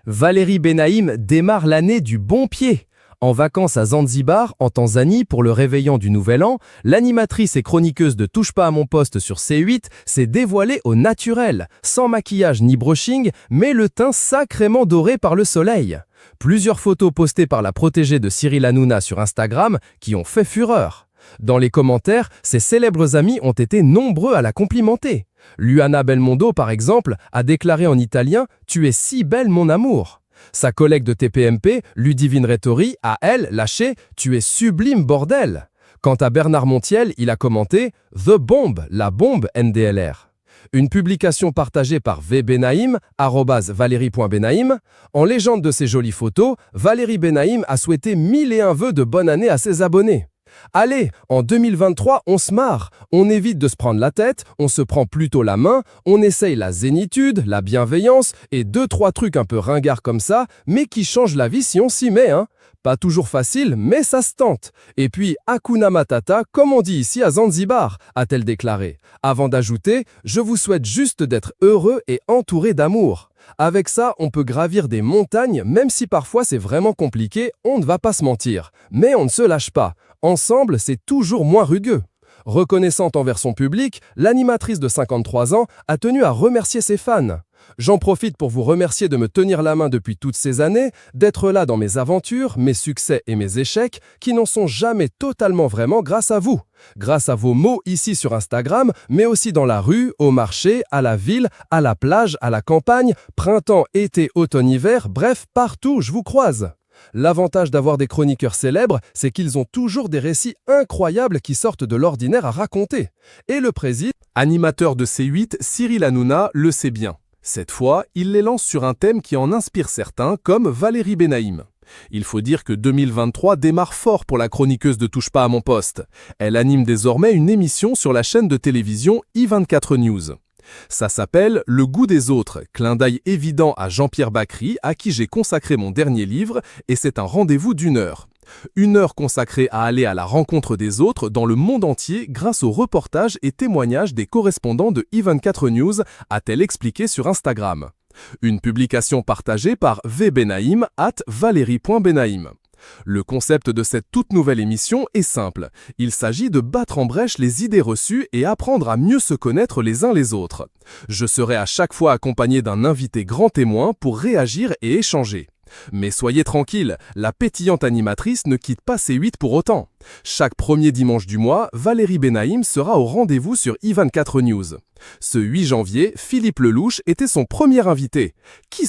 Valérie Benaïm démarre l'année du bon pied. En vacances à Zanzibar, en Tanzanie, pour le réveillon du Nouvel An, l'animatrice et chroniqueuse de Touche pas à mon poste sur C8 s'est dévoilée au naturel, sans maquillage ni brushing, mais le teint sacrément doré par le soleil. Plusieurs photos postées par la protégée de Cyril Hanouna sur Instagram qui ont fait fureur. Dans les commentaires, ses célèbres amis ont été nombreux à la complimenter. Luana Belmondo, par exemple, a déclaré en italien « Tu es si belle, mon amour ». Sa collègue de TPMP, Ludivine Rettori, a, elle, lâché « Tu es sublime, bordel ». Quant à Bernard Montiel, il a commenté « The Bomb, la bombe NDLR ». Une publication partagée par @Benaïm, @Valérie.Benaïm. En légende de ces jolies photos, Valérie Benaïm a souhaité 1001 vœux de bonne année à ses abonnés. Allez, en 2023, on se marre, on évite de se prendre la tête, on se prend plutôt la main, on essaye la zénitude, la bienveillance et 2-3 trucs un peu ringards comme ça, mais qui changent la vie si on s'y met, hein. Pas toujours facile, mais ça se tente. Et puis, Hakuna Matata, comme on dit ici à Zanzibar, a-t-elle déclaré. Avant d'ajouter, je vous souhaite juste d'être heureux et entouré d'amour. Avec ça, on peut gravir des montagnes, même si parfois c'est vraiment compliqué, on ne va pas se mentir. Mais on ne se lâche pas. Ensemble, c'est toujours moins rugueux. Reconnaissante envers son public, l'animatrice de 53 ans a tenu à remercier ses fans. J'en profite pour vous remercier de me tenir la main depuis toutes ces années, d'être là dans mes aventures, mes succès et mes échecs, qui n'en sont jamais totalement vraiment grâce à vous. Grâce à vos mots ici sur Instagram, mais aussi dans la rue, au marché, à la ville, à la plage, à la campagne, printemps, été, automne, hiver, bref, partout je vous croise. L'avantage d'avoir des chroniqueurs célèbres, c'est qu'ils ont toujours des récits incroyables qui sortent de l'ordinaire à raconter. Et le président, animateur de C8, Cyril Hanouna, le sait bien. Cette fois, il les lance sur un thème qui en inspire certains, comme Valérie Benaïm. Il faut dire que 2023 démarre fort pour la chroniqueuse de Touche pas à mon poste. Elle anime désormais une émission sur la chaîne de télévision i24 News. Ça s'appelle « Le goût des autres », clin d'œil évident à Jean-Pierre Bacry, à qui j'ai consacré mon dernier livre, et c'est un rendez-vous d'1 heure. 1 heure consacrée à aller à la rencontre des autres dans le monde entier grâce aux reportages et témoignages des correspondants de i24 News, a-t-elle expliqué sur Instagram. Une publication partagée par @Benaïm, @Valérie.Benaïm. Le concept de cette toute nouvelle émission est simple. Il s'agit de battre en brèche les idées reçues et apprendre à mieux se connaître les uns les autres. Je serai à chaque fois accompagné d'un invité grand témoin pour réagir et échanger. Mais soyez tranquille, la pétillante animatrice ne quitte pas C8 pour autant. Chaque premier dimanche du mois, Valérie Benaïm sera au rendez-vous sur i24 News. Ce 8 janvier, Philippe Lelouch était son premier invité. Qui